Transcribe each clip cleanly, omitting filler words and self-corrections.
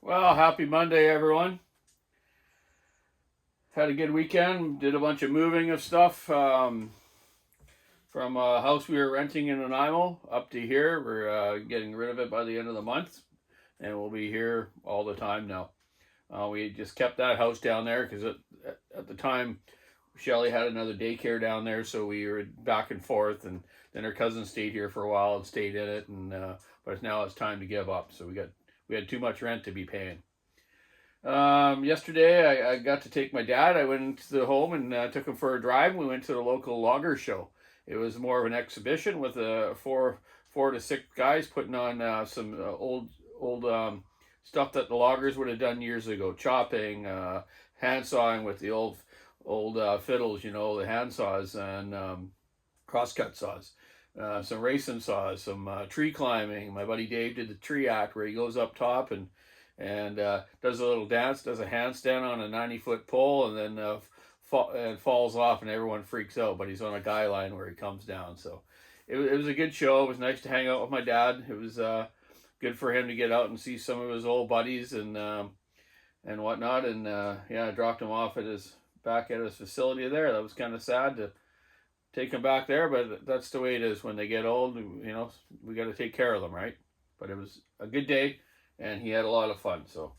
Well, happy Monday, everyone. Had a good weekend. Did a bunch of moving of stuff from a house we were renting in Nanaimo up to here. We're getting rid of it by the end of the month, and we'll be here all the time now. We just kept that house down there because at the time, Shelly had another daycare down there, so we were back and forth, and then her cousin stayed here for a while and stayed in it, and but now it's time to give up. So we had too much rent to be paying. Yesterday, I got to take my dad. I went into the home and took him for a drive. We went to the local logger show. It was more of an exhibition with four to six guys putting on some old stuff that the loggers would have done years ago, chopping, hand sawing with the old fiddles, the hand saws and crosscut saws. Some racing saws, some tree climbing. My buddy Dave did the tree act where he goes up top and does a little dance, does a handstand on a 90-foot pole, and then falls off, and everyone freaks out. But he's on a guy line where he comes down. So it was a good show. It was nice to hang out with my dad. It was good for him to get out and see some of his old buddies and whatnot. And I dropped him off back at his facility there. That was kind of sad to take him back there, but that's the way it is when they get old. We got to take care of them, right? But it was a good day. And he had a lot of fun. So,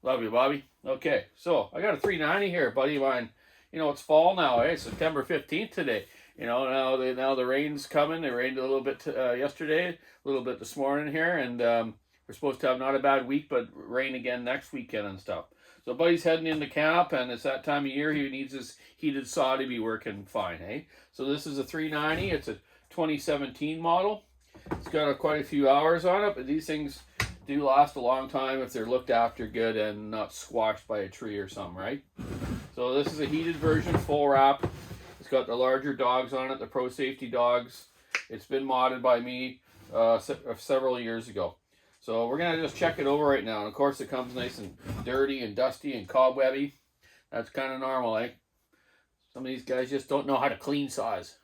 love you, Bobby. Okay, so I got a 390 here, buddy of mine. It's fall now, eh? September 15th today. Now the rain's coming. It rained a little bit yesterday, a little bit this morning here, and we're supposed to have not a bad week, but rain again next weekend and stuff. So, buddy's heading into camp, and it's that time of year he needs his heated saw to be working fine, eh? So this is a 390. It's a 2017 model. It's got quite a few hours on it, but these things do last a long time if they're looked after good and not squashed by a tree or something, right? So this is a heated version, full wrap. It's got the larger dogs on it, the Pro Safety dogs. It's been modded by me several years ago. So we're going to just check it over right now. And of course it comes nice and dirty and dusty and cobwebby. That's kind of normal, eh? Some of these guys just don't know how to clean saws.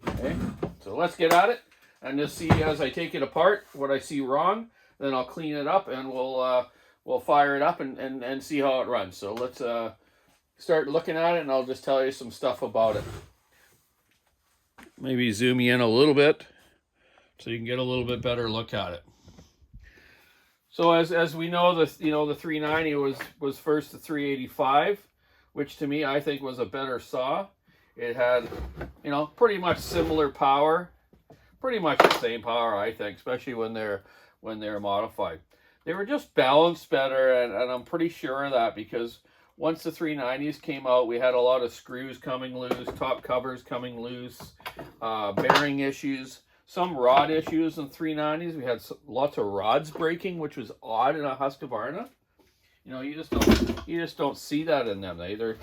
Okay, so let's get at it. And just see as I take it apart what I see wrong. Then I'll clean it up and we'll fire it up and see how it runs. So let's start looking at it, and I'll just tell you some stuff about it. Maybe zoom you in a little bit so you can get a little bit better look at it. So as we know, the 390 was first the 385, which to me I think was a better saw. It had pretty much similar power. Pretty much the same power, I think, especially when they're modified. They were just balanced better, and I'm pretty sure of that because once the 390s came out, we had a lot of screws coming loose, top covers coming loose, bearing issues, some rod issues in 390s. We had lots of rods breaking, which was odd in a Husqvarna. You just don't see that in them. They're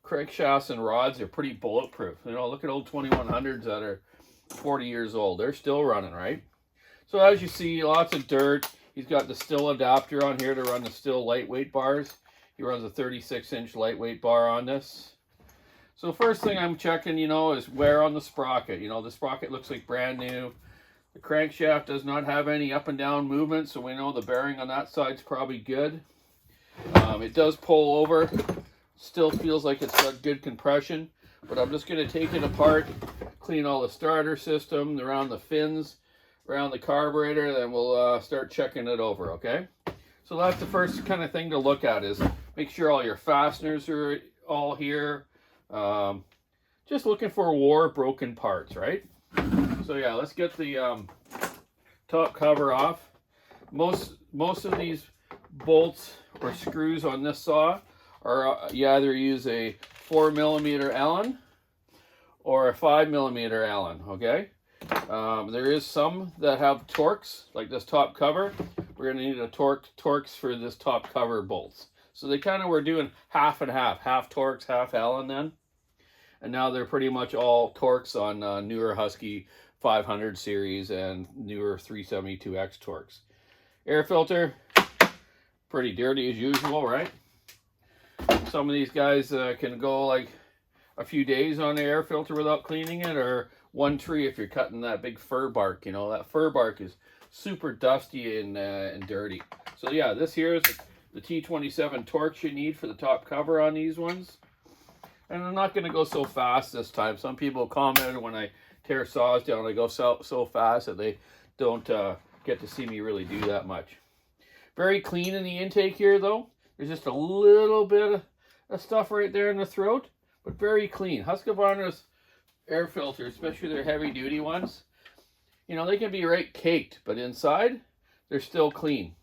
crankshafts and rods are pretty bulletproof. Look at old 2100s that are 40 years old. They're still running, right? So as you see, lots of dirt. He's got the Still adapter on here to run the Still lightweight bars. He runs a 36-inch lightweight bar on this. So first thing I'm checking, is wear on the sprocket. The sprocket looks like brand new. The crankshaft does not have any up and down movement, so we know the bearing on that side's probably good. It does pull over. Still feels like it's got good compression, but I'm just going to take it apart, clean all the starter system, around the fins, around the carburetor, then we'll start checking it over, okay? So that's the first kind of thing to look at, is make sure all your fasteners are all here. Just looking for wore broken parts, right? So yeah, let's get the top cover off. Most of these bolts or screws on this saw are, you either use a 4mm Allen or a 5mm Allen, okay? There is some that have Torx, like this top cover. We're going to need a Torx for this top cover bolts. So they kind of were doing half and half Torx, half Allen then. And now they're pretty much all Torx on newer Husky 500 series and newer 372X Torx. Air filter, pretty dirty as usual, right? Some of these guys can go like a few days on the air filter without cleaning it, or one tree if you're cutting that big fir bark. That fir bark is super dusty and dirty. So yeah, this here is the T27 Torx you need for the top cover on these ones. And I'm not going to go so fast this time. Some people commented when I tear saws down, I go so fast that they don't get to see me really do that much. Very clean in the intake here, though. There's just a little bit of stuff right there in the throat, but very clean. Husqvarna's air filters, especially their heavy-duty ones, you know, they can be right caked, but inside, they're still clean.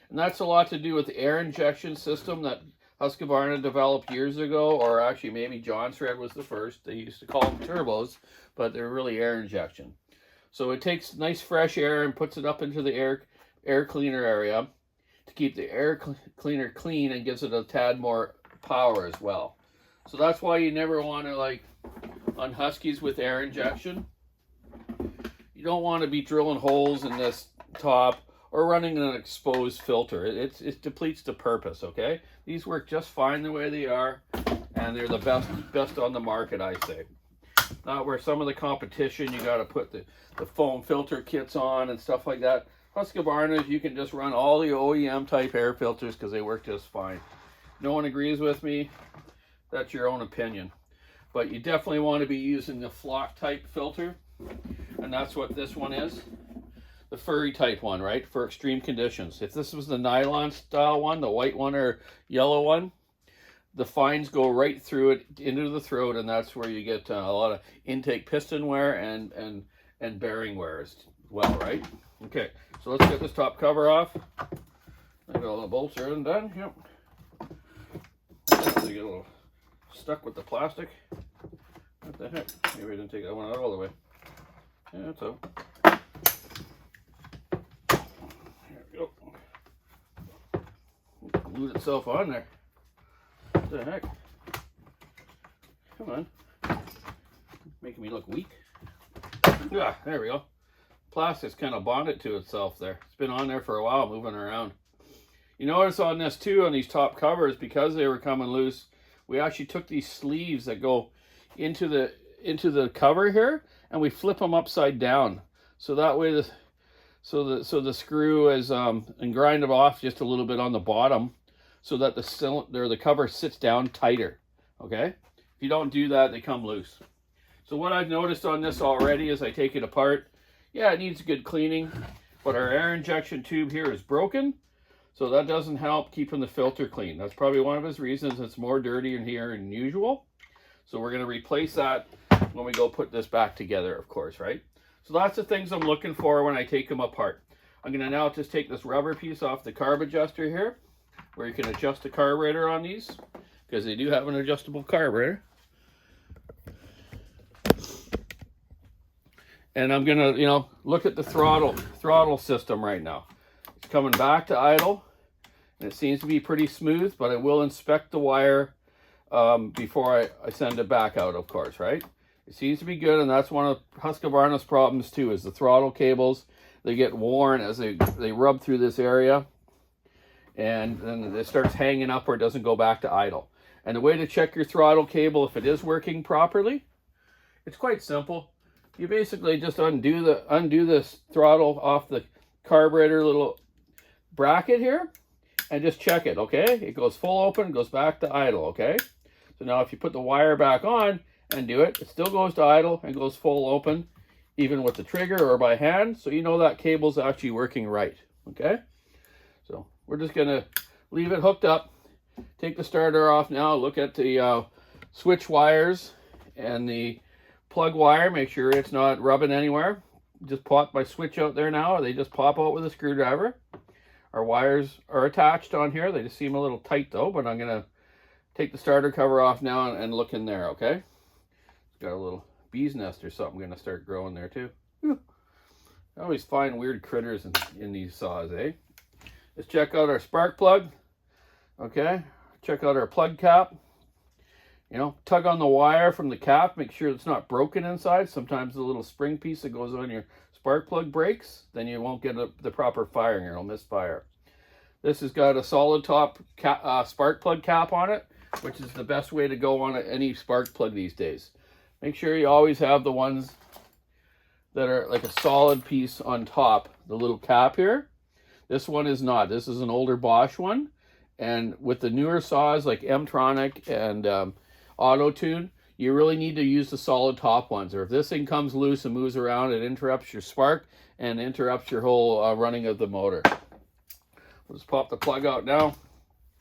And that's a lot to do with the air injection system that Husqvarna developed years ago, or actually maybe John Thread was the first. They used to call them turbos, but they're really air injection. So it takes nice fresh air and puts it up into the air cleaner area to keep the air cleaner clean, and gives it a tad more power as well. So that's why you never want to, like on Huskies with air injection, you don't want to be drilling holes in this top or running an exposed filter. It depletes the purpose, okay? These work just fine the way they are, and they're the best on the market, I say. Not where some of the competition, you got to put the foam filter kits on and stuff like that. Husqvarna, you can just run all the OEM type air filters because they work just fine. No one agrees with me, that's your own opinion. But you definitely want to be using the flock type filter, and that's what this one is. The furry type one, right, for extreme conditions. If this was the nylon style one, the white one or yellow one, the fines go right through it into the throat, and that's where you get a lot of intake piston wear and bearing wear as well, right? Okay, so let's get this top cover off. I got all the bolts are done. Yep. They get a little stuck with the plastic. What the heck? Maybe I didn't take that one out all the way. Yeah, that's all. Glued itself on there. What the heck? Come on. Making me look weak. Yeah, there we go. Plastic's kind of bonded to itself there. It's been on there for a while, moving around. You notice on this too, on these top covers, because they were coming loose, we actually took these sleeves that go into the cover here, and we flip them upside down. So that way so the screw is and grind it off just a little bit on the bottom, so that the cover sits down tighter. Okay, if you don't do that, they come loose. So what I've noticed on this already is I take it apart. Yeah, it needs good cleaning, but our air injection tube here is broken, so that doesn't help keeping the filter clean. That's probably one of his reasons it's more dirty in here than usual. So we're going to replace that when we go put this back together, of course, right? So that's the things I'm looking for when I take them apart. I'm going to now just take this rubber piece off the carb adjuster here, where you can adjust the carburetor on these, because they do have an adjustable carburetor. And I'm going to, you know, look at the throttle system right now. It's coming back to idle, and it seems to be pretty smooth, but I will inspect the wire before I send it back out, of course, right? It seems to be good, and that's one of Husqvarna's problems too, is the throttle cables. They get worn as they rub through this area, and then it starts hanging up or it doesn't go back to idle. And the way to check your throttle cable if it is working properly, it's quite simple. You basically just undo this throttle off the carburetor little bracket here, and just check it, okay? It goes full open, goes back to idle, okay? So now if you put the wire back on and do it, it still goes to idle and goes full open, even with the trigger or by hand, so you know that cable's actually working right, okay? So we're just gonna leave it hooked up, take the starter off now, look at the switch wires and the plug wire, make sure it's not rubbing anywhere. Just pop my switch out there now, they just pop out with a screwdriver. Our wires are attached on here, they just seem a little tight though, but I'm gonna take the starter cover off now and look in there, okay? It's got a little bee's nest or something gonna start growing there too. Whew. I always find weird critters in these saws, eh? Let's check out our spark plug, okay? Check out our plug cap. You know, tug on the wire from the cap, make sure it's not broken inside. Sometimes the little spring piece that goes on your spark plug breaks, then you won't get the proper firing, or it'll misfire. This has got a solid top spark plug cap on it, which is the best way to go on any spark plug these days. Make sure you always have the ones that are like a solid piece on top, the little cap here. This one is not. This is an older Bosch one. And with the newer saws like M-Tronic and Auto-Tune, you really need to use the solid top ones. Or if this thing comes loose and moves around, it interrupts your spark and interrupts your whole running of the motor. We'll just pop the plug out now.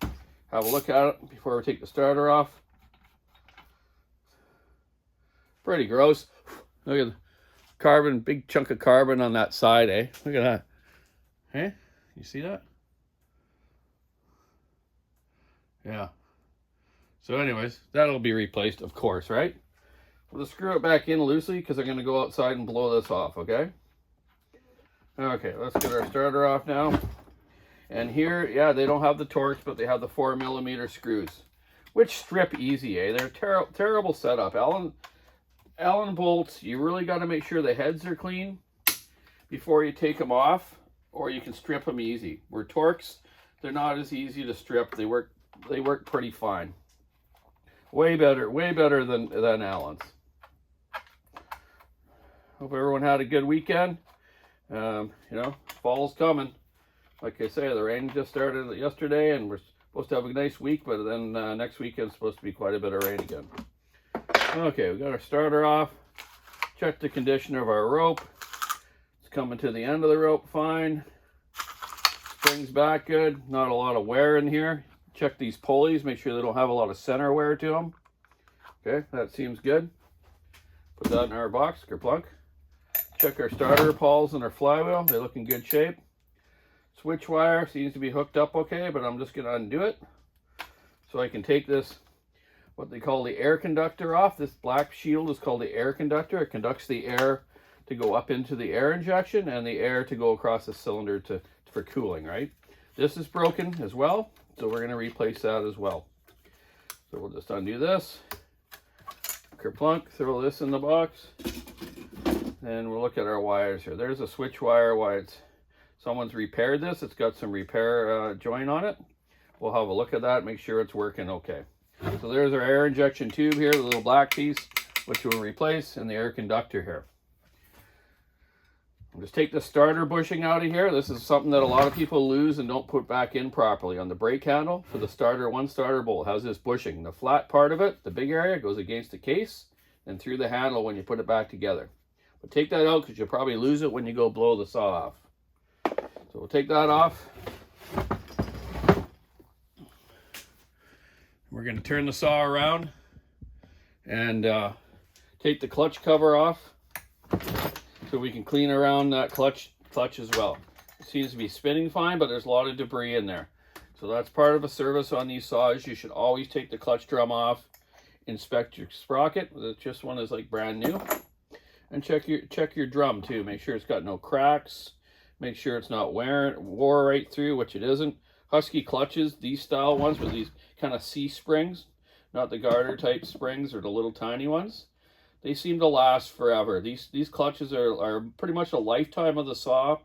Have a look at it before we take the starter off. Pretty gross. Look at the carbon, big chunk of carbon on that side, eh? Look at that. Hey, you see that? Yeah. So anyways, that'll be replaced, of course, right? We'll just screw it back in loosely because I'm going to go outside and blow this off, okay? Okay, let's get our starter off now. And here, yeah, they don't have the Torx, but they have the 4mm screws, which strip easy, eh? They're terrible setup. Allen bolts, you really got to make sure the heads are clean before you take them off, or you can strip them easy. Where Torx, they're not as easy to strip. They work pretty fine. Way better than Allen's. Hope everyone had a good weekend. You know, fall's coming. Like I say, the rain just started yesterday, and we're supposed to have a nice week, but then next weekend's supposed to be quite a bit of rain again. Okay, we got our starter off. Check the condition of our rope. It's coming to the end of the rope fine. Springs back good. Not a lot of wear in here. Check these pulleys. Make sure they don't have a lot of center wear to them. Okay, that seems good. Put that in our box, kerplunk. Check our starter pawls and our flywheel. They look in good shape. Switch wire seems to be hooked up okay, but I'm just going to undo it so I can take this, what they call the air conductor, off. This black shield is called the air conductor. It conducts the air to go up into the air injection and the air to go across the cylinder for cooling, right? This is broken as well, so we're going to replace that as well. So we'll just undo this, kerplunk, throw this in the box, and we'll look at our wires here. There's a switch wire. Why someone's repaired this. It's got some repair joint on it. We'll have a look at that, make sure it's working okay. So there's our air injection tube here, the little black piece, which we'll replace, and the air conductor here. I'll just take the starter bushing out of here. This is something that a lot of people lose and don't put back in properly. On the brake handle for the starter, one starter bolt has this bushing. The flat part of it, the big area, goes against the case and through the handle when you put it back together. But take that out because you'll probably lose it when you go blow the saw off. So we'll take that off. We're going to turn the saw around and take the clutch cover off so we can clean around that clutch as well. It seems to be spinning fine, but there's a lot of debris in there. So that's part of a service on these saws. You should always take the clutch drum off, inspect your sprocket. This one is like brand new. And check your drum too. Make sure it's got no cracks. Make sure it's not wore right through, which it isn't. Husky clutches, these style ones with these kind of C springs, not the garter type springs or the little tiny ones, they seem to last forever. These clutches are pretty much a lifetime of the saw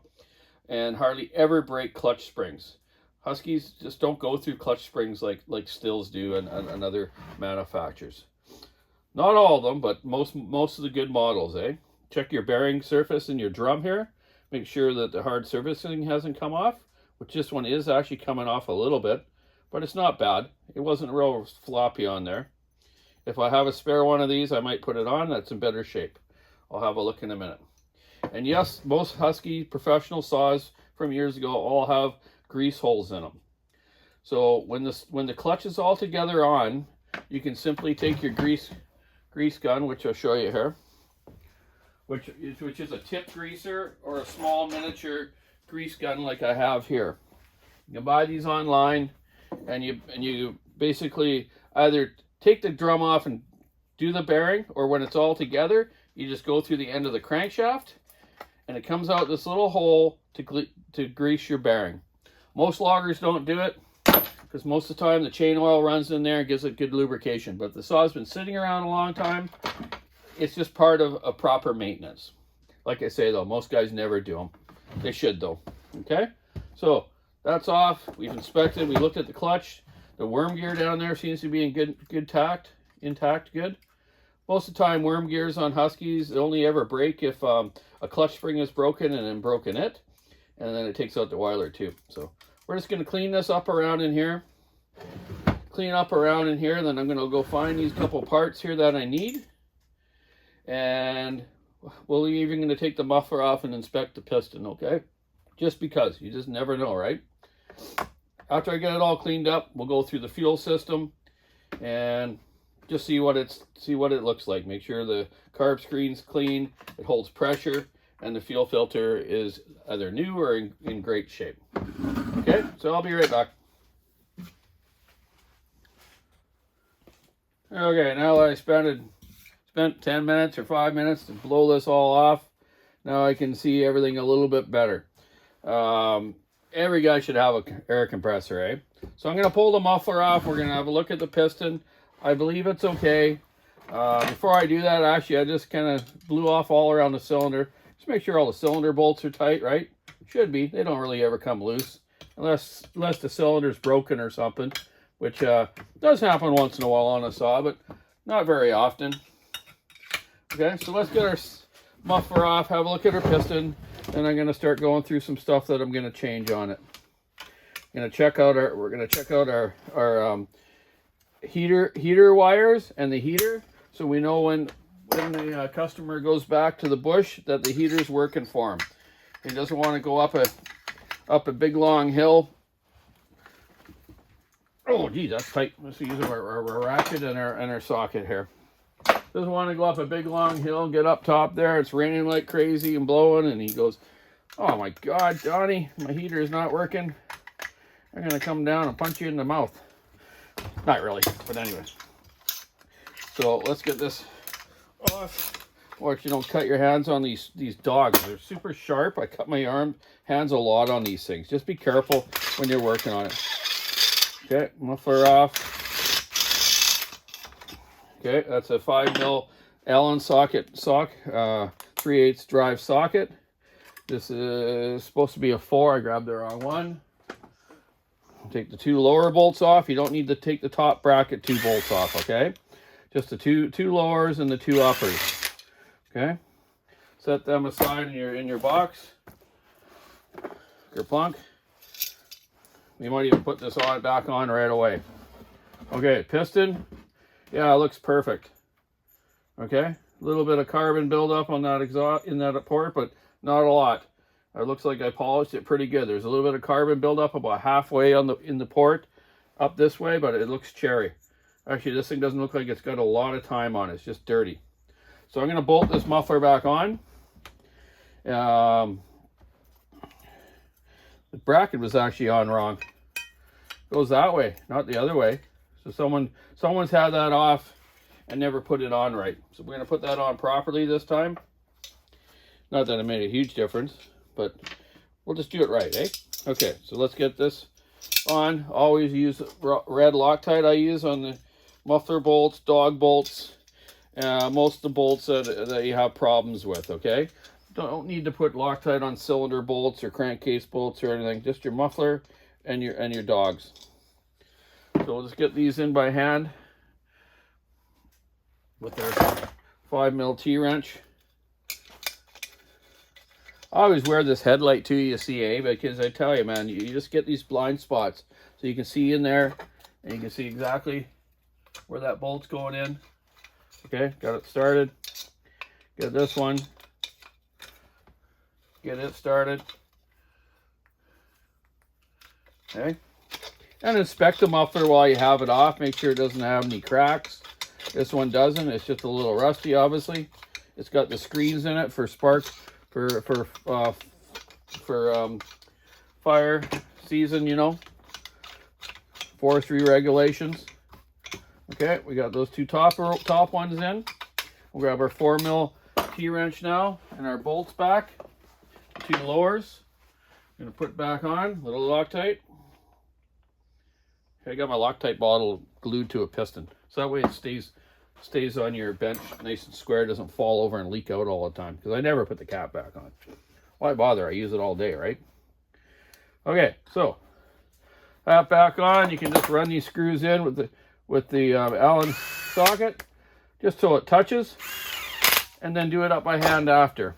and hardly ever break clutch springs. Huskies just don't go through clutch springs like Stills do and other manufacturers. Not all of them, but most of the good models, eh? Check your bearing surface in your drum here. Make sure that the hard surfacing hasn't come off, which this one is actually coming off a little bit, but it's not bad. It wasn't real floppy on there. If I have a spare one of these, I might put it on. That's in better shape. I'll have a look in a minute. And yes, most Husky professional saws from years ago all have grease holes in them. So when the clutch is all together on, you can simply take your grease gun, which I'll show you here, which is a tip greaser or a small miniature grease gun like I have here. You can buy these online, and you basically either take the drum off and do the bearing, or when it's all together, you just go through the end of the crankshaft, and it comes out this little hole to grease your bearing. Most loggers don't do it because most of the time the chain oil runs in there and gives it good lubrication. But if the saw's been sitting around a long time, it's just part of a proper maintenance. Like I say though, most guys never do them. They should though. Okay, so that's off. We've inspected. We looked at the clutch. The worm gear down there seems to be in good intact. Good. most of the time worm gears on Huskies only ever break if a clutch spring is broken and then broken it, and then it takes out the oiler too. So we're just going to clean this up around in here. Clean up around in here, then I'm going to go find these couple parts here that I need. And we're even going to take the muffler off and inspect the piston, okay? Just because, you just never know, right? After I get it all cleaned up, we'll go through the fuel system and just see what it looks like. Make sure the carb screen's clean, it holds pressure, and the fuel filter is either new or in great shape. Okay, so I'll be right back. Okay, now that I spent 10 minutes or 5 minutes to blow this all off, now I can see everything a little bit better. Every guy should have an air compressor, eh? So I'm going to pull the muffler off. We're going to have a look at the piston. I believe it's okay. Before I do that, actually, I just kind of blew off all around the cylinder. Just make sure all the cylinder bolts are tight, right? Should be. They don't really ever come loose unless the cylinder's broken or something, which does happen once in a while on a saw, but not very often. Okay, so let's get our muffler off, have a look at our piston, and I'm going to start going through some stuff that I'm going to change on it. We're going to check out our heater wires and the heater, so we know when the customer goes back to the bush that the heater's working for him. He doesn't want to go up a big long hill. Oh, geez, that's tight. Let's use our ratchet and our socket here. Doesn't want to go up a big long hill and get up top there. It's raining like crazy and blowing, and he goes, "Oh my God, Donny, my heater is not working. I'm gonna come down and punch you in the mouth." Not really, but anyway. So let's get this off. Watch you don't cut your hands on these dogs. They're super sharp. I cut my hands a lot on these things. Just be careful when you're working on it. Okay, muffler off. Okay, that's a 5mm Allen socket, 3/8 drive socket. This is supposed to be a 4. I grabbed the wrong one. Take the 2 lower bolts off. You don't need to take the top bracket 2 bolts off, okay? Just the two lowers and the 2 uppers. Okay? Set them aside in your box. Your plunk. You might even put this back on right away. Okay, piston. Yeah, it looks perfect. Okay, a little bit of carbon buildup on that exhaust in that port, but not a lot. It looks like I polished it pretty good. There's a little bit of carbon buildup about halfway in the port up this way, but it looks cherry. Actually, this thing doesn't look like it's got a lot of time on it. It's just dirty. So I'm going to bolt this muffler back on. The bracket was actually on wrong. It goes that way, not the other way. So someone's had that off and never put it on right. So we're going to put that on properly this time. Not that it made a huge difference, but we'll just do it right, eh? Okay, so let's get this on. Always use red Loctite I use on the muffler bolts, dog bolts, most of the bolts that you have problems with, okay? Don't need to put Loctite on cylinder bolts or crankcase bolts or anything. Just your muffler and your dogs. So we'll just get these in by hand with our 5mm T-wrench. I always wear this headlight too, you see, eh? Because I tell you, man, you just get these blind spots. So you can see in there, and you can see exactly where that bolt's going in. Okay, got it started. Get this one. Get it started. Okay. And inspect the muffler while you have it off. Make sure it doesn't have any cracks. This one doesn't. It's just a little rusty, obviously. It's got the screens in it for sparks, for fire season, you know. Forestry regulations. Okay, we got those 2 top ones in. We'll grab our 4mm T-wrench now and our bolts back. 2 lowers. I'm going to put back on, little Loctite. I got my Loctite bottle glued to a piston, so that way it stays on your bench nice and square, doesn't fall over and leak out all the time, because I never put the cap back on. Why bother? I use it all day, right? Okay, so that back on. You can just run these screws in with the Allen socket. just so it touches, and then do it up by hand after.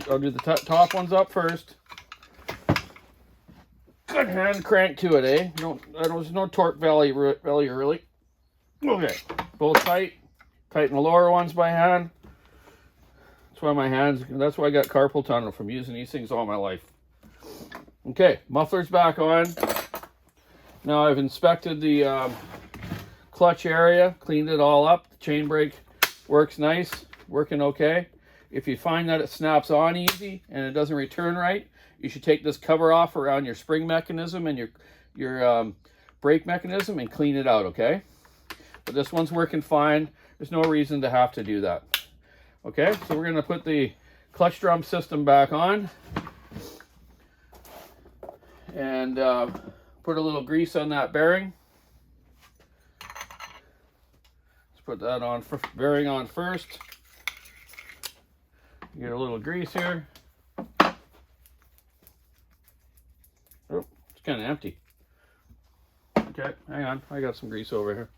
I'll do the top ones up first. Good hand crank to it, eh? There's no torque valley really. Okay, both tight. Tighten the lower ones by hand. That's why I got carpal tunnel from using these things all my life. Okay, muffler's back on. Now I've inspected the clutch area, cleaned it all up. The chain brake works nice, working okay. If you find that it snaps on easy and it doesn't return right, you should take this cover off around your spring mechanism and your brake mechanism and clean it out, okay? But this one's working fine. There's no reason to have to do that. Okay, so we're going to put the clutch drum system back on and put a little grease on that bearing. Let's put that on bearing on first. Get a little grease here. Oh, it's kind of empty. Okay, hang on. I got some grease over here.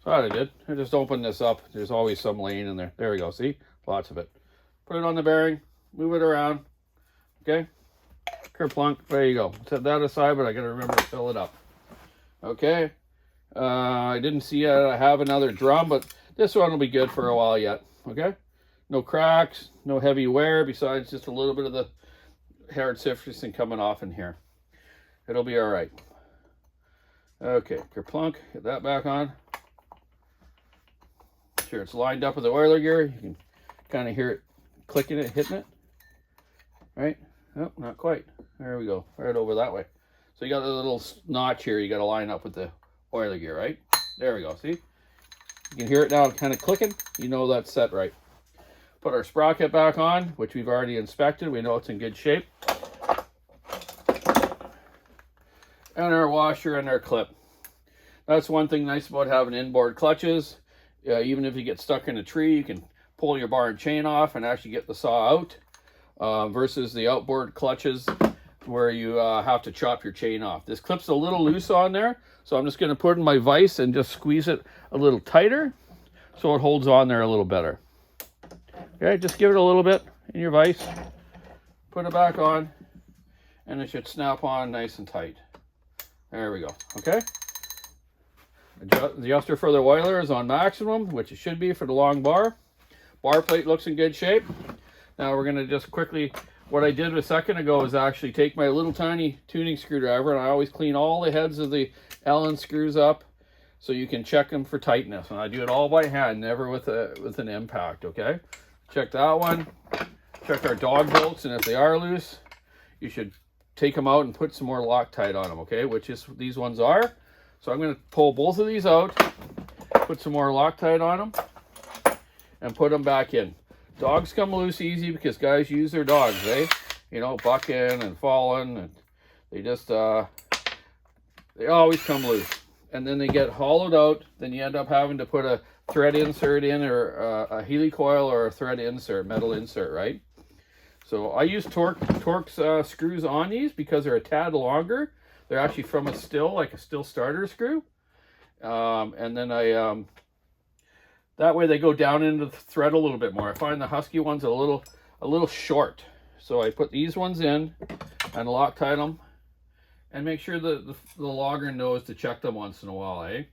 Thought I did. I just opened this up. There's always some laying in there. There we go. See? Lots of it. Put it on the bearing. Move it around. Okay? Kerplunk. There you go. Set that aside, but I got to remember to fill it up. Okay? I didn't see I have another drum, but this one will be good for a while yet. Okay? No cracks. No heavy wear, besides just a little bit of the hard surfacing coming off in here. It'll be all right. Okay. Kerplunk. Get that back on. Sure it's lined up with the oiler gear. You can kind of hear it clicking it, hitting it. Right? Oh, not quite. There we go. Right over that way. So you got a little notch here you got to line up with the oiler gear, right? There we go. See? You can hear it now kind of clicking. You know that's set right. Put our sprocket back on, which we've already inspected. We know it's in good shape. And our washer and our clip. That's one thing nice about having inboard clutches. Even if you get stuck in a tree, you can pull your bar and chain off and actually get the saw out, versus the outboard clutches where you have to chop your chain off. This clip's a little loose on there, so I'm just going to put in my vise and just squeeze it a little tighter so it holds on there a little better. Okay, just give it a little bit in your vise, put it back on, and it should snap on nice and tight. There we go. Okay. The adjuster for the oiler is on maximum, which it should be for the long bar. Bar plate looks in good shape. Now we're going to just quickly, what I did a second ago is actually take my little tiny tuning screwdriver, and I always clean all the heads of the Allen screws up so you can check them for tightness. And I do it all by hand, never with an impact, okay? Check that one. Check our dog bolts, and if they are loose, you should take them out and put some more Loctite on them, okay? Which is these ones are. So I'm going to pull both of these out, put some more Loctite on them, and put them back in. Dogs come loose easy because guys use their dogs, eh? You know, bucking and falling, and they just, they always come loose. And then they get hollowed out, then you end up having to put a thread insert in, or a helicoil or a thread insert, metal insert, right? So I use Torx screws on these because they're a tad longer. They're actually from a still, like a still starter screw. And then that way they go down into the thread a little bit more. I find the Husky ones a little short. So I put these ones in and Loctite them and make sure that the logger knows to check them once in a while, eh?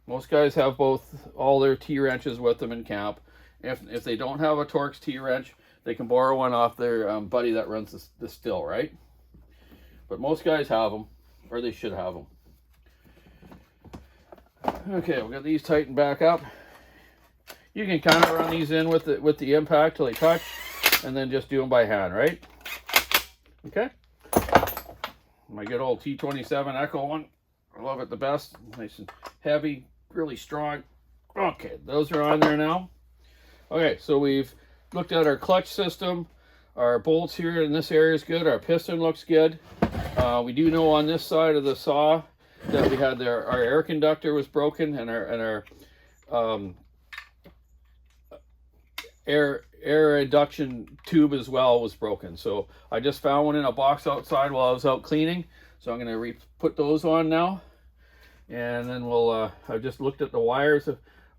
Most guys have all their T-wrenches with them in camp. If they don't have a Torx T-wrench, they can borrow one off their buddy that runs the still, right? But most guys have them. Or they should have them. Okay, we'll get these tightened back up. You can kind of run these in with the impact till they touch, and then just do them by hand, right? Okay. My good old T27 Echo one. I love it the best. Nice and heavy, really strong. Okay, those are on there now. Okay, so we've looked at our clutch system. Our bolts here in this area is good. Our piston looks good. We do know on this side of the saw that we had our air conductor was broken, and our air induction tube as well was broken. So I just found one in a box outside while I was out cleaning. So I'm going to put those on now. And then we'll, I just looked at the wires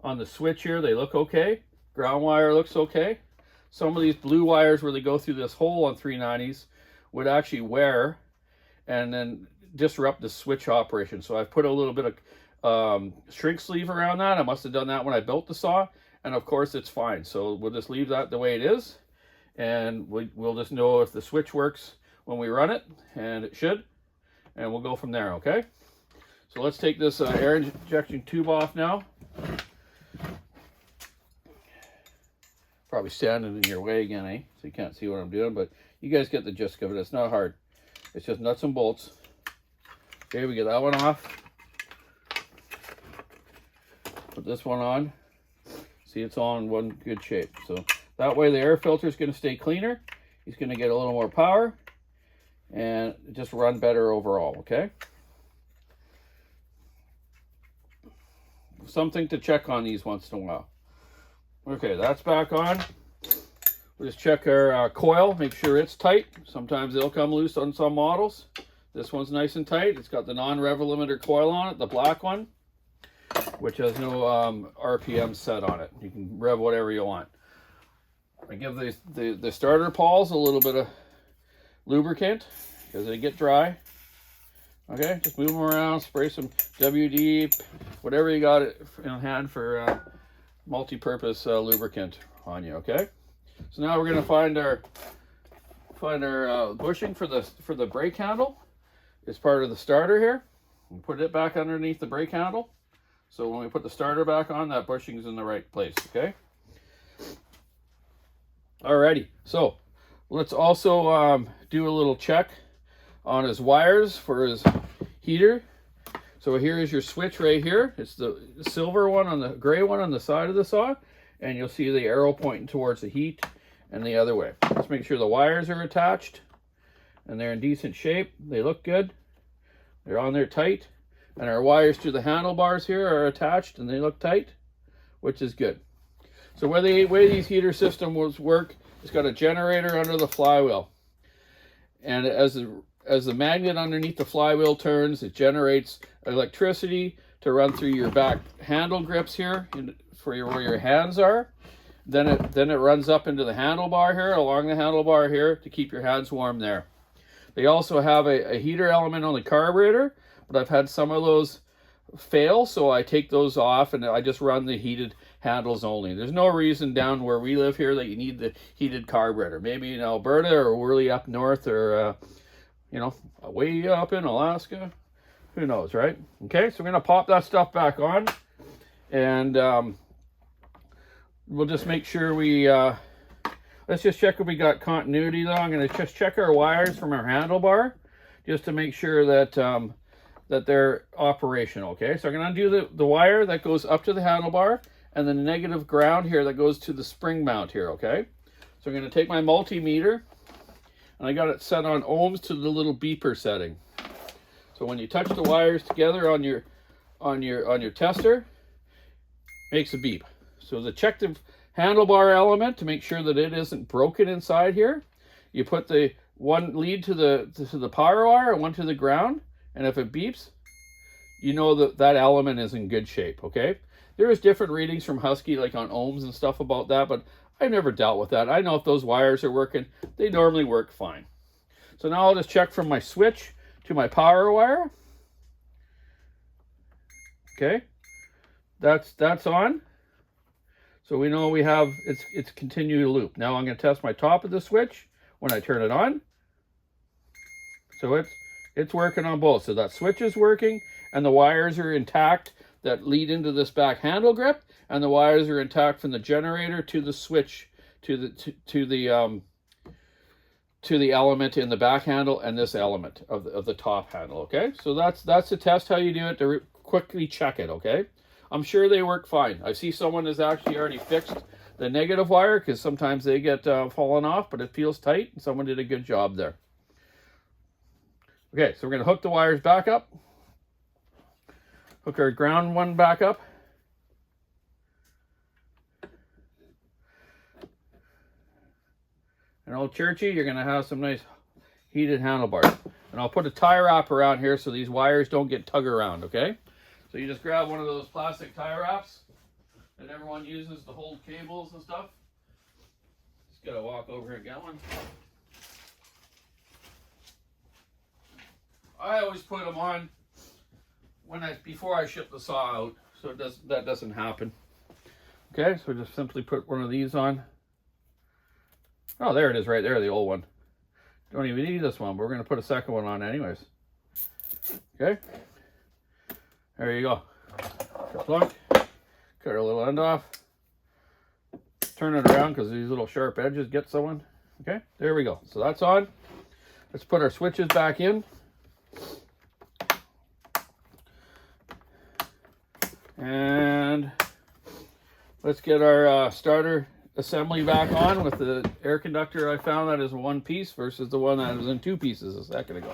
on the switch here. They look okay. Ground wire looks okay. Some of these blue wires where they go through this hole on 390s would actually wear and then disrupt the switch operation. So I've put a little bit of shrink sleeve around that. I must have done that when I built the saw. And of course it's fine. So we'll just leave that the way it is. And we'll just know if the switch works when we run it. And it should. And we'll go from there, okay? So let's take this air injection tube off now. Probably standing in your way again, eh? So you can't see what I'm doing, but you guys get the gist of it. It's not hard. It's just nuts and bolts. Okay, we get that one off. Put this one on. See, it's all in one good shape. So that way the air filter is going to stay cleaner. He's going to get a little more power and just run better overall, okay? Something to check on these once in a while. Okay, that's back on. We'll just check our coil, make sure it's tight. Sometimes they'll come loose on some models. This one's nice and tight. It's got the non-rev limiter coil on it, the black one, which has no RPM set on it. You can rev whatever you want. I give the starter pawls a little bit of lubricant because they get dry. Okay, just move them around, spray some WD, whatever you got in hand for multi-purpose lubricant on you. Okay, so now we're going to find our bushing for the brake handle. It's part of the starter here. We put it back underneath the brake handle. So when we put the starter back on, that bushing's in the right place. Okay. Alrighty. So let's also do a little check on his wires for his heater. So here is your switch right here. It's the silver one on the gray one on the side of the saw, and you'll see the arrow pointing towards the heat and the other way. Let's make sure the wires are attached and they're in decent shape. They look good. They're on there tight, and our wires to the handlebars here are attached and they look tight, which is good. So the way these heater systems work, it's got a generator under the flywheel, and as the magnet underneath the flywheel turns, it generates electricity to run through your back handle grips here where your hands are. Then it runs up into the handlebar here, along the handlebar here, to keep your hands warm there. They also have a heater element on the carburetor, but I've had some of those fail, so I take those off and I just run the heated handles only. There's no reason down where we live here that you need the heated carburetor. Maybe in Alberta or really up north or you know, way up in Alaska. Who knows, right? Okay, so we're going to pop that stuff back on. And we'll just make sure we... let's just check if we got continuity, though. I'm going to just check our wires from our handlebar just to make sure that that they're operational, okay? So I'm going to undo the wire that goes up to the handlebar and the negative ground here that goes to the spring mount here, okay? So I'm going to take my multimeter, and I got it set on ohms to the little beeper setting. So when you touch the wires together on your tester, it makes a beep. So to check the handlebar element to make sure that it isn't broken inside here, you put the one lead to the power wire and one to the ground, and if it beeps, you know that element is in good shape, okay? There is different readings from Husky, like on ohms and stuff about that, but I've never dealt with that. I know if those wires are working, they normally work fine. So now I'll just check from my switch to my power wire. Okay, that's on. So we know we have it's continued loop. Now I'm going to test my top of the switch when I turn it on. So it's working on both. So that switch is working, and the wires are intact that lead into this back handle grip, and the wires are intact from the generator to the switch to the element in the back handle and this element of the top handle. Okay, so that's the test, how you do it to quickly check it. Okay, I'm sure they work fine. I see someone has actually already fixed the negative wire because sometimes they get fallen off, but it feels tight, and someone did a good job there. Okay, so we're going to hook the wires back up. Hook our ground one back up. and old Churchy, you're going to have some nice heated handlebars. And I'll put a tie wrap around here so these wires don't get tug around, okay? So you just grab one of those plastic tie wraps that everyone uses to hold cables and stuff. Just got to walk over and get one. I always put them on before I ship the saw out, so that doesn't happen. Okay, so just simply put one of these on. Oh, there it is right there, the old one. Don't even need this one, but we're going to put a second one on anyways. Okay, there you go. Plunk, cut our little end off. Turn it around because these little sharp edges get someone. Okay, there we go. So that's on. Let's put our switches back in. And let's get our starter assembly back on with the air conductor I found that is one piece versus the one that was in two pieces a second ago.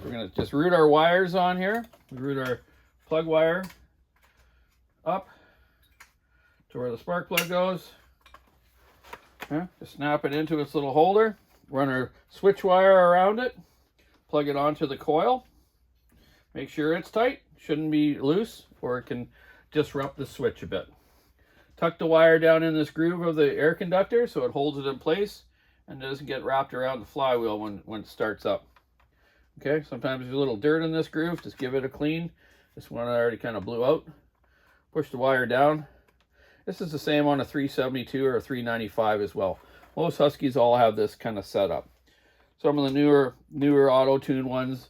We're going to just route our wires on here. Route our plug wire up to where the spark plug goes. Okay, just snap it into its little holder. Run our switch wire around it. Plug it onto the coil. Make sure it's tight. Shouldn't be loose or it can disrupt the switch a bit. Tuck the wire down in this groove of the air conductor so it holds it in place and doesn't get wrapped around the flywheel when it starts up. Okay, sometimes there's a little dirt in this groove. Just give it a clean. This one I already kind of blew out. Push the wire down. This is the same on a 372 or a 395 as well. Most Huskies all have this kind of setup. Some of the newer auto-tune ones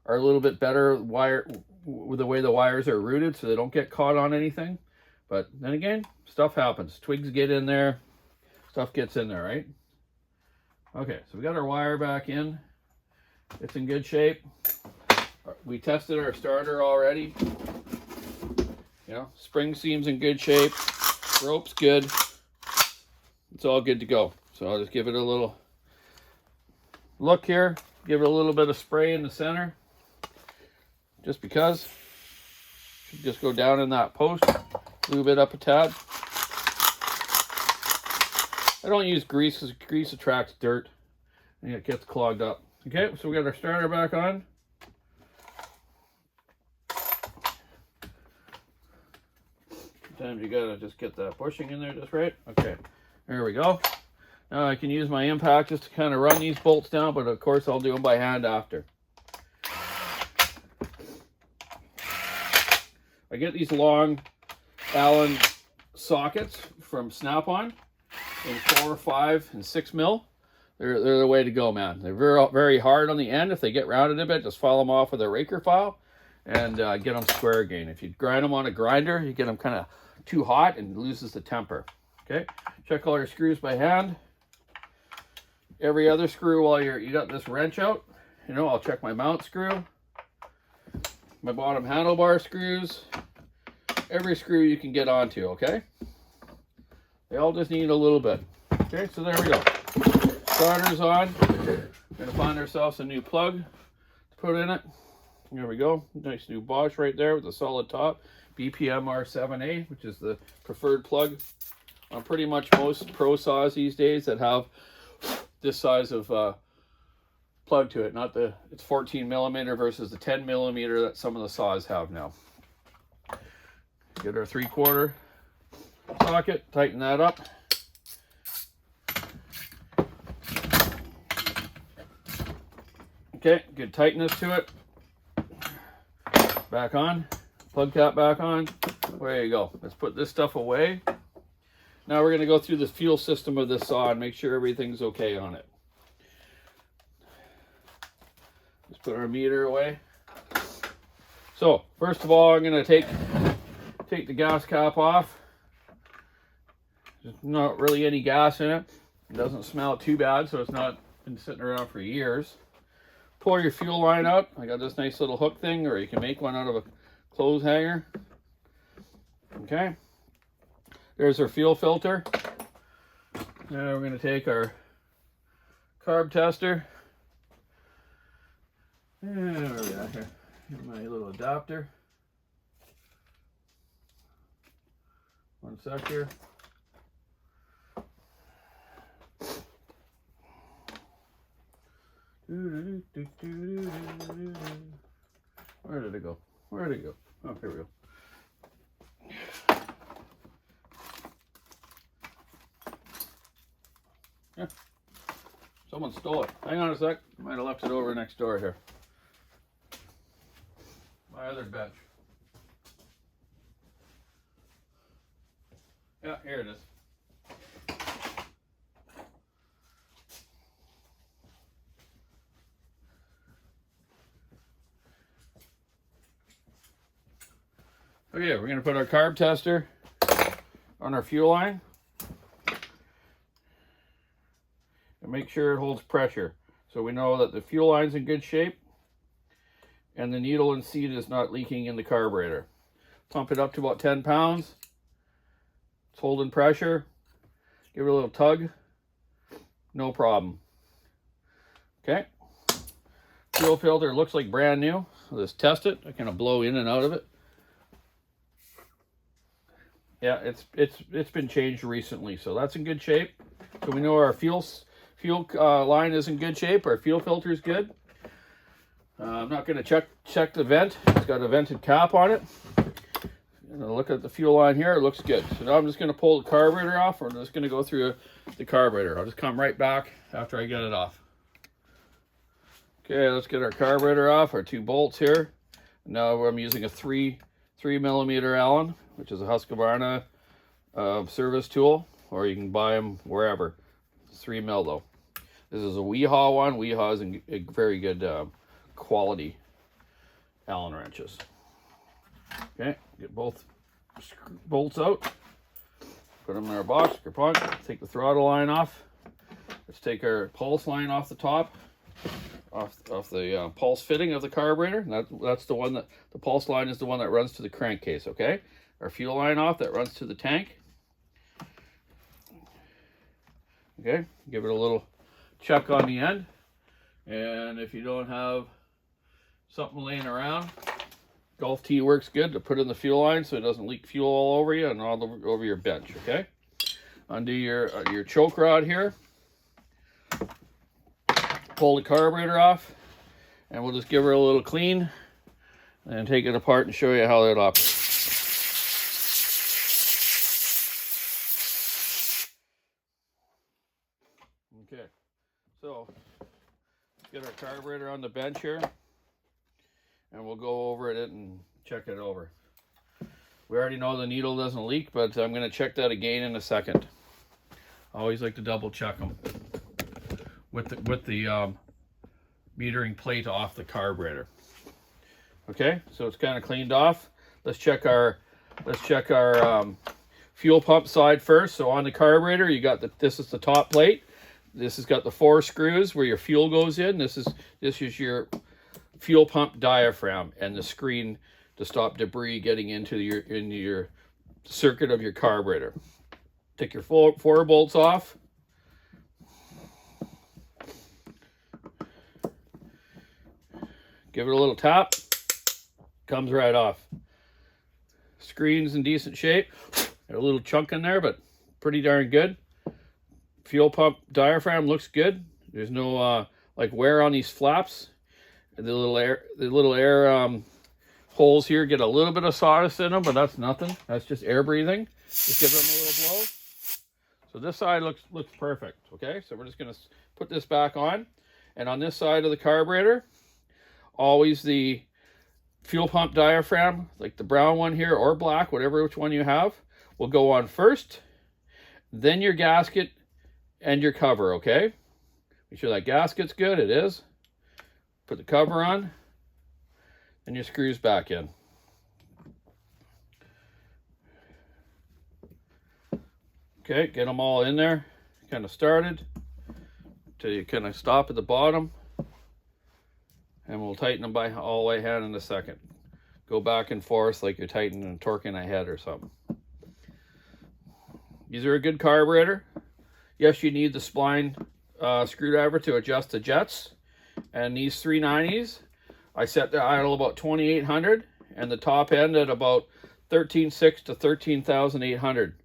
are a little bit better wire with the way the wires are routed so they don't get caught on anything. But then again, stuff happens. Twigs get in there, stuff gets in there, right? Okay, so we got our wire back in. It's in good shape. We tested our starter already. You know, spring seam's in good shape. Rope's good. It's all good to go. So I'll just give it a little look here. Give it a little bit of spray in the center. Just because. Should just go down in that post. Lube it up a tad. I don't use grease because grease attracts dirt and it gets clogged up. Okay, so we got our starter back on. Sometimes you gotta just get that bushing in there just right. Okay, there we go. Now I can use my impact just to kind of run these bolts down, but of course I'll do them by hand after. I get these long Allen sockets from Snap-on in 4, 5, and 6 mil. They're the way to go, man. They're very hard on the end. If they get rounded a bit, just file them off with a raker file and get them square again. If you grind them on a grinder, you get them kind of too hot and loses the temper. Okay, check all your screws by hand. Every other screw while you got this wrench out. You know, I'll check my mount screw, my bottom handlebar screws, every screw you can get onto, okay? They all just need a little bit. Okay, so there we go. Starter's on. We're gonna find ourselves a new plug to put in it. There we go. Nice new Bosch right there with a solid top. BPM R7A, which is the preferred plug on pretty much most pro saws these days that have this size of plug to it. Not the, it's 14 millimeter versus the 10 millimeter that some of the saws have now. Get our 3/4 socket, tighten that up. Okay, good tightness to it. Back on, plug cap back on. There you go. Let's put this stuff away. Now we're going to go through the fuel system of this saw and make sure everything's okay on it. Let's put our meter away. So, first of all, I'm going to take the gas cap off. There's not really any gas in it. It doesn't smell too bad, so it's not been sitting around for years. Pull your fuel line out. I got this nice little hook thing, or you can make one out of a clothes hanger. Okay. There's our fuel filter. Now we're going to take our carb tester. And where are we at here? Here's my little adapter. One sec here. Where did it go? Where did it go? Oh, here we go. Yeah. Someone stole it. Hang on a sec. Might have left it over next door here. My other bench. Yeah, here it is. Okay, we're going to put our carb tester on our fuel line and make sure it holds pressure so we know that the fuel line's in good shape and the needle and seat is not leaking in the carburetor. Pump it up to about 10 pounds. It's holding pressure. Give it a little tug. No problem. Okay. Fuel filter looks like brand new. Let's test it. I kind of blow in and out of it. Yeah, it's been changed recently, so that's in good shape. So we know our fuel line is in good shape. Our fuel filter is good. I'm not going to check the vent. It's got a vented cap on it. I'm going to look at the fuel line here. It looks good. So now I'm just going to pull the carburetor off. Or I'm just going to go through the carburetor. I'll just come right back after I get it off. Okay, let's get our carburetor off. Our 2 bolts here. Now I'm using a 3 millimeter Allen, which is a Husqvarna service tool, or you can buy them wherever. It's 3 mil though. This is a Weehaw one. Weehaw is a very good quality Allen wrenches. Okay, get both bolts out. Put them in our box. Take the throttle line off. Let's take our pulse line off the top, off the pulse fitting of the carburetor. That's the one that the pulse line is the one that runs to the crankcase. Okay, our fuel line off that runs to the tank. Okay, give it a little check on the end, and if you don't have something laying around, Golf Tee works good to put in the fuel line so it doesn't leak fuel all over you and all over your bench. Okay, undo your choke rod here. Pull the carburetor off, and we'll just give her a little clean and take it apart and show you how that operates. Okay, so let's get our carburetor on the bench here, and we'll go over it and check it over. We already know the needle doesn't leak, but I'm going to check that again in a second. I always like to double check them with the metering plate off the carburetor. Okay, so it's kind of cleaned off. Let's check our fuel pump side first. So on the carburetor, you got this is the top plate. This has got the 4 screws where your fuel goes in. This is your fuel pump diaphragm and the screen to stop debris getting into your circuit of your carburetor. Take your 4 bolts off. Give it a little tap. Comes right off. Screen's in decent shape. Got a little chunk in there, but pretty darn good. Fuel pump diaphragm looks good. There's no like wear on these flaps. The little air holes here get a little bit of sawdust in them, but that's nothing. That's just air breathing. Just give them a little blow. So this side looks perfect. Okay, so we're just gonna put this back on, and on this side of the carburetor, always the fuel pump diaphragm, like the brown one here or black, which one you have, will go on first, then your gasket and your cover. Okay, make sure that gasket's good. It is. Put the cover on, and your screws back in. Okay, get them all in there, kind of started, till you kind of stop at the bottom, and we'll tighten them by all the way hand in a second. Go back and forth like you're tightening and torquing a head or something. These are a good carburetor. Yes, you need the spline screwdriver to adjust the jets. And these 390s, I set the idle about 2,800 and the top end at about 13,600 to 13,800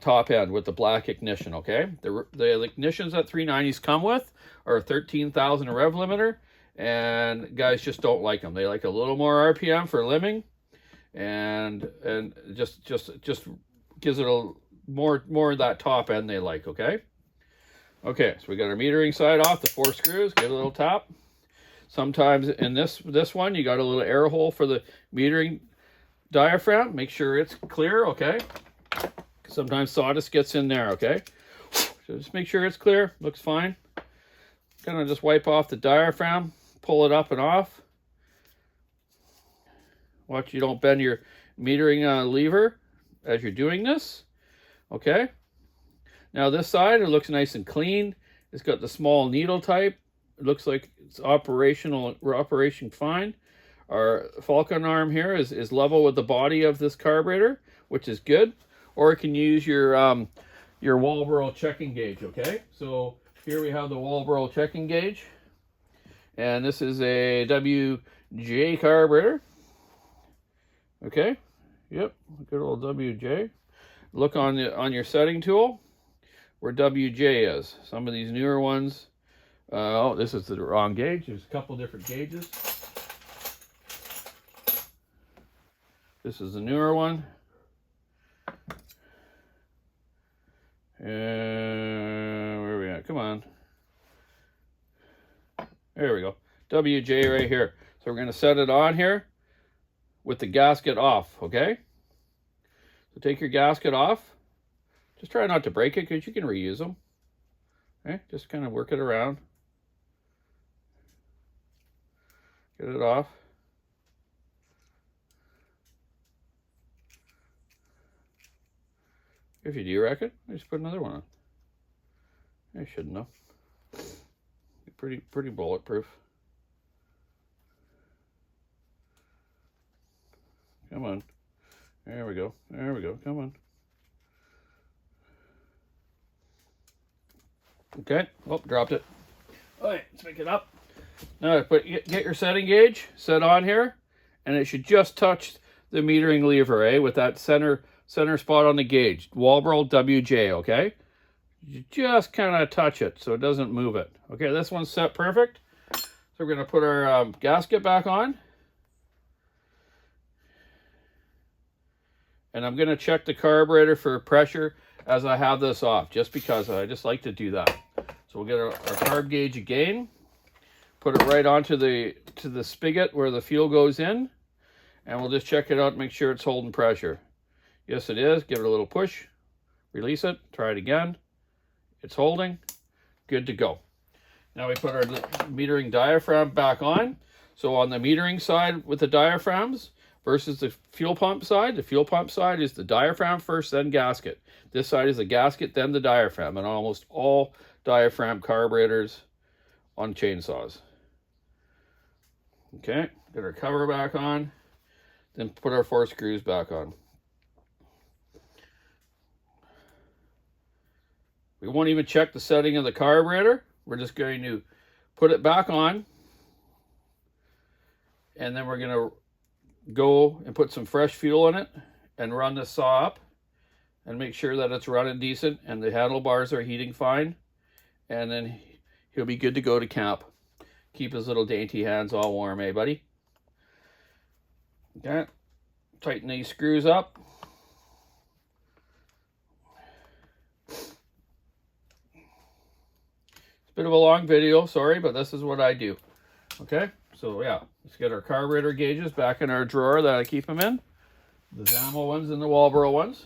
top end with the black ignition. Okay, the ignitions that 390s come with are 13,000 rev limiter and guys just don't like them. They like a little more RPM for limbing, and just gives it a more of that top end they like. Okay, so we got our metering side off, the 4 screws. Give it a little tap. Sometimes in this one you got a little air hole for the metering diaphragm. Make sure it's clear. Okay, sometimes sawdust gets in there. Okay, so just make sure it's clear. Looks fine. Gonna just wipe off the diaphragm, pull it up and off. Watch you don't bend your metering lever as you're doing this. Okay, now this side, it looks nice and clean. It's got the small needle type. It looks like it's operation fine. Our Falcon arm here is level with the body of this carburetor, which is good. Or you can use your Walbro checking gauge. Okay, so here we have the Walbro checking gauge, and this is a WJ carburetor. Okay, yep, good old WJ. Look on your setting tool where WJ is. Some of these newer ones, oh, this is the wrong gauge. There's a couple different gauges. This is the newer one. And where are we at? Come on. There we go. WJ right here. So we're going to set it on here with the gasket off, okay? So take your gasket off. Just try not to break it because you can reuse them. Okay, just kind of work it around. Get it off. If you do wreck it, just put another one on. I shouldn't know. Pretty bulletproof. Come on. There we go. There we go. Come on. Okay. Oh, dropped it. All right, let's make it up. Now, get your setting gauge set on here, and it should just touch the metering lever, with that center spot on the gauge. Walbro WJ, okay? You just kind of touch it so it doesn't move it. Okay, this one's set perfect. So we're going to put our gasket back on. And I'm going to check the carburetor for pressure as I have this off, just because I just like to do that. So we'll get our carb gauge again. Put it right onto the spigot where the fuel goes in. And we'll just check it out, make sure it's holding pressure. Yes, it is. Give it a little push. Release it. Try it again. It's holding. Good to go. Now we put our metering diaphragm back on. So on the metering side with the diaphragms versus the fuel pump side is the diaphragm first, then gasket. This side is the gasket, then the diaphragm, and almost all diaphragm carburetors on chainsaws. Okay, get our cover back on, then put our 4 screws back on. We won't even check the setting of the carburetor. We're just going to put it back on, and then we're going to go and put some fresh fuel in it and run the saw up and make sure that it's running decent and the handlebars are heating fine, and then he'll be good to go to camp. Keep his little dainty hands all warm, eh, buddy? Okay, tighten these screws up. Bit of a long video, sorry, but this is what I do. Okay, so yeah, let's get our carburetor gauges back in our drawer that I keep them in. The Zamo ones and the Walbro ones.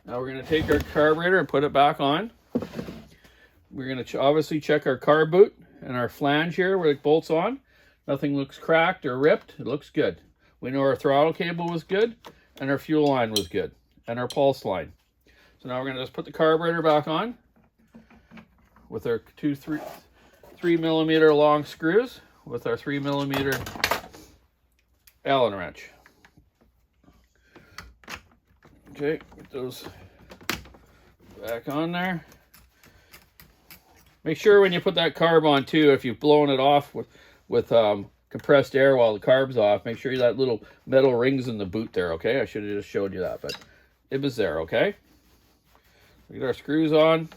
Now we're going to take our carburetor and put it back on. We're going to obviously check our carb boot and our flange here where it bolts on. Nothing looks cracked or ripped. It looks good. We know our throttle cable was good and our fuel line was good and our pulse line. So now we're going to just put the carburetor back on with our 3 millimeter long screws with our 3 millimeter Allen wrench. Okay, get those back on there. Make sure when you put that carb on too, if you've blown it off with compressed air while the carb's off, make sure that little metal ring's in the boot there, okay? I should have just showed you that, but it was there, okay? We get our screws on.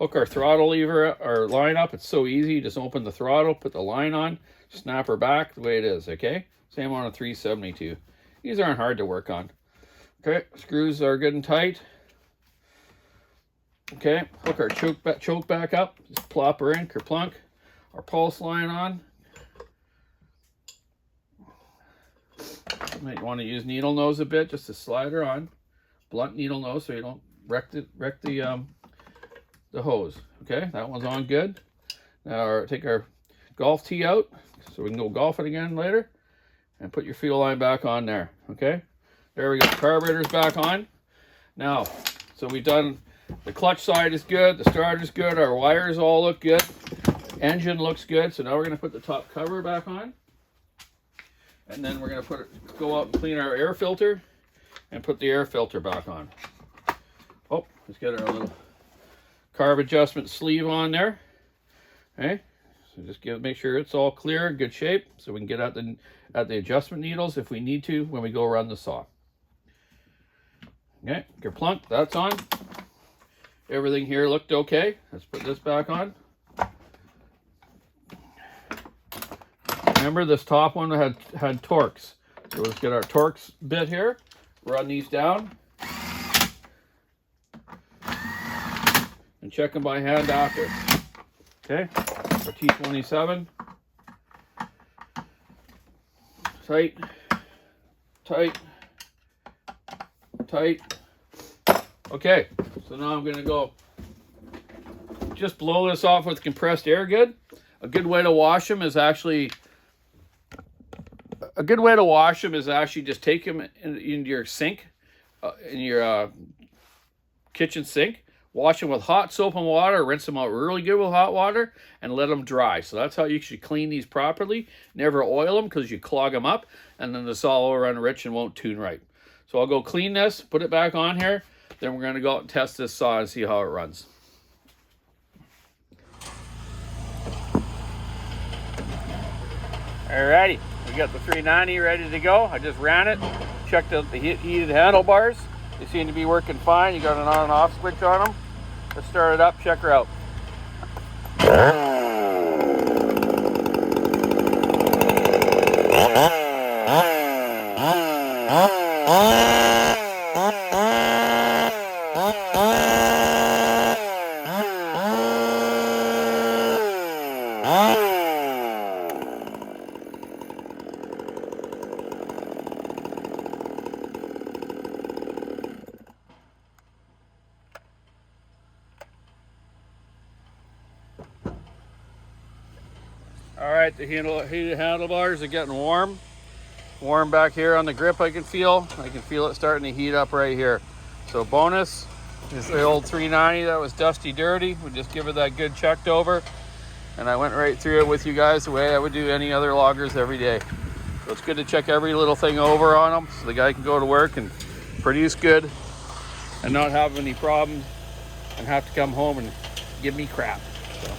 hook our throttle lever or line up. It's so easy. Just open the throttle, put the line on, snap her back the way it is, okay? Same on a 372. These aren't hard to work on. Okay, screws are good and tight. Okay, hook our choke back up. Just plop her in, kerplunk. Our pulse line on. Might want to use needle nose a bit just to slide her on. Blunt needle nose so you don't wreck the hose. Okay, that one's on good. Now take our golf tee out so we can go golfing again later. And put your fuel line back on there. Okay, there we go. Carburetor's back on. Now, so we've done the clutch side is good, the starter's good, our wires all look good, engine looks good. So now we're going to put the top cover back on, and then we're going to go out and clean our air filter and put the air filter back on. Oh, let's get our little carb adjustment sleeve on there. Okay, so just make sure it's all clear, good shape, so we can get at the adjustment needles if we need to when we go around the saw. Okay, kerplunk, that's on. Everything here looked okay. Let's put this back on. Remember, this top one had torques. So let's get our torques bit here. Run these down. And check them by hand after. Okay, our T27. Tight, tight, tight. Okay, so now I'm going to go just blow this off with compressed air good. A good way to wash them is actually just take them into your sink, in your kitchen sink. Wash them with hot soap and water, rinse them out really good with hot water, and let them dry. So that's how you should clean these properly. Never oil them because you clog them up, and then the saw will run rich and won't tune right. So I'll go clean this, put it back on here, then we're going to go out and test this saw and see how it runs. Alrighty, we got the 390 ready to go. I just ran it, checked out the heated handlebars. They seem to be working fine. You got an on and off switch on them. Let's start it up, check her out. All right, the heated handlebars are getting warm. Warm back here on the grip I can feel. it starting to heat up right here. So bonus is the old 390 that was dusty dirty. We just give it that good checked over. And I went right through it with you guys the way I would do any other loggers every day. So it's good to check every little thing over on them so the guy can go to work and produce good and not have any problems and have to come home and give me crap. So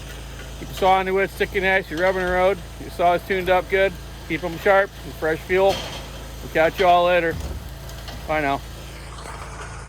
keep the saw on the wood, sticking nice, you're rubbing the road, your saw is tuned up good, keep them sharp and fresh fuel. We'll catch you all later. Bye now.